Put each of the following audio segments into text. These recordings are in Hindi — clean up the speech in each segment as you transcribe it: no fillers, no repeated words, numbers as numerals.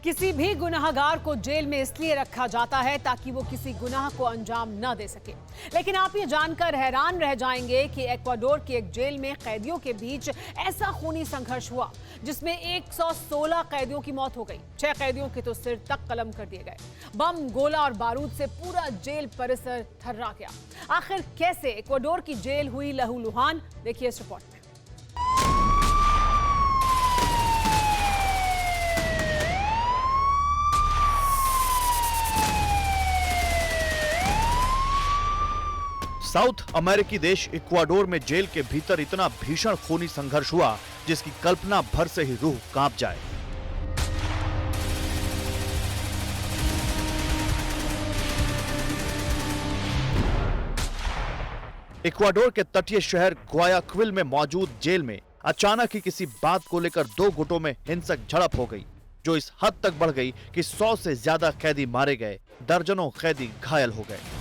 किसी भी गुनाहगार को जेल में इसलिए रखा जाता है ताकि वो किसी गुनाह को अंजाम न दे सके। लेकिन आप ये जानकर हैरान रह जाएंगे कि इक्वाडोर की एक जेल में कैदियों के बीच ऐसा खूनी संघर्ष हुआ जिसमें 116 कैदियों की मौत हो गई। 6 कैदियों के तो सिर तक कलम कर दिए गए। बम, गोला और बारूद से पूरा जेल परिसर थर्रा गया। आखिर कैसे इक्वाडोर की जेल हुई लहूलुहान, देखिए इस रिपोर्ट में। साउथ अमेरिकी देश इक्वाडोर में जेल के भीतर इतना भीषण खूनी संघर्ष हुआ जिसकी कल्पना भर से ही रूह कांप जाए। इक्वाडोर के तटीय शहर ग्वायाक्विल में मौजूद जेल में अचानक ही किसी बात को लेकर 2 गुटों में हिंसक झड़प हो गई, जो इस हद तक बढ़ गई कि 100 से ज्यादा कैदी मारे गए, दर्जनों कैदी घायल हो गए।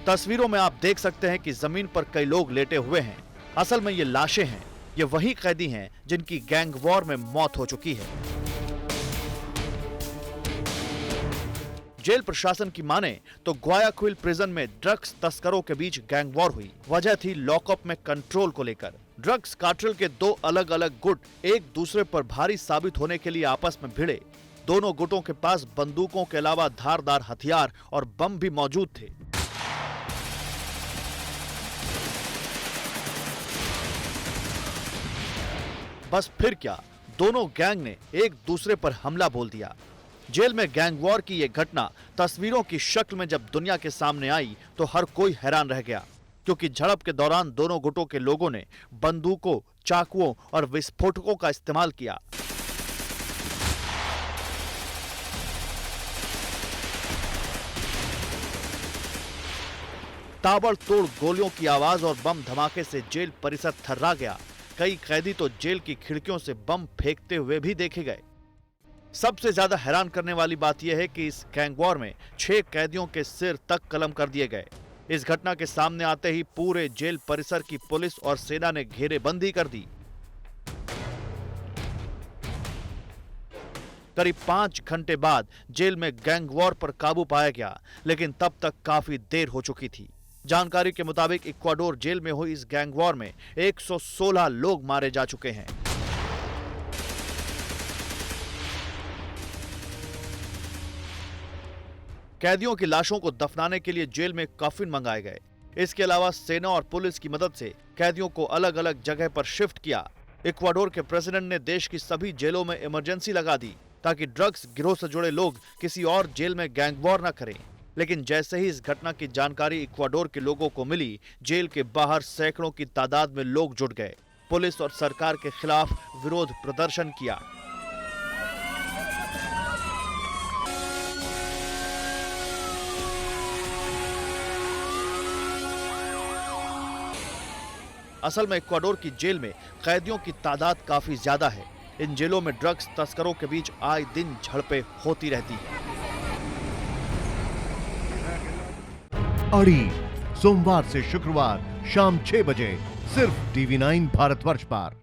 तस्वीरों में आप देख सकते हैं कि जमीन पर कई लोग लेटे हुए हैं। असल में ये लाशें हैं। ये वही कैदी हैं जिनकी गैंग वॉर में मौत हो चुकी है। जेल प्रशासन की माने तो ग्वायाक्विल प्रिजन में ड्रग्स तस्करों के बीच गैंग वॉर हुई। वजह थी लॉकअप में कंट्रोल को लेकर। ड्रग्स कार्टेल के 2 अलग अलग गुट एक दूसरे पर भारी साबित होने के लिए आपस में भिड़े। दोनों गुटों के पास बंदूकों के अलावा धारदार हथियार और बम भी मौजूद थे। बस फिर क्या, दोनों गैंग ने एक दूसरे पर हमला बोल दिया। जेल में गैंग वॉर की यह घटना तस्वीरों की शक्ल में जब दुनिया के सामने आई तो हर कोई हैरान रह गया, क्योंकि झड़प के दौरान दोनों गुटों के लोगों ने बंदूकों, चाकुओं और विस्फोटकों का इस्तेमाल किया। ताबड़तोड़ गोलियों की आवाज और बम धमाके से जेल परिसर थर्रा गया। कई कैदी तो जेल की खिड़कियों से बम फेंकते हुए भी देखे गए। सबसे ज्यादा हैरान करने वाली बात यह है कि इस गैंग वॉर में 6 कैदियों के सिर तक कलम कर दिए गए। इस घटना के सामने आते ही पूरे जेल परिसर की पुलिस और सेना ने घेरेबंदी कर दी। करीब 5 घंटे बाद जेल में गैंग वॉर पर काबू पाया गया, लेकिन तब तक काफी देर हो चुकी थी। जानकारी के मुताबिक इक्वाडोर जेल में हुई इस गैंग वॉर में 116 लोग मारे जा चुके हैं। कैदियों की लाशों को दफनाने के लिए जेल में कफिन मंगाए गए। इसके अलावा सेना और पुलिस की मदद से कैदियों को अलग अलग जगह पर शिफ्ट किया। इक्वाडोर के प्रेसिडेंट ने देश की सभी जेलों में इमरजेंसी लगा दी ताकि ड्रग्स गिरोह से जुड़े लोग किसी और जेल में गैंग वॉर न करें। लेकिन जैसे ही इस घटना की जानकारी इक्वाडोर के लोगों को मिली, जेल के बाहर सैकड़ों की तादाद में लोग जुट गए। पुलिस और सरकार के खिलाफ विरोध प्रदर्शन किया। असल में इक्वाडोर की जेल में कैदियों की तादाद काफी ज्यादा है। इन जेलों में ड्रग्स तस्करों के बीच आए दिन झड़पें होती रहती है। अड़ी सोमवार से शुक्रवार शाम 6 बजे सिर्फ TV9 भारतवर्ष पर।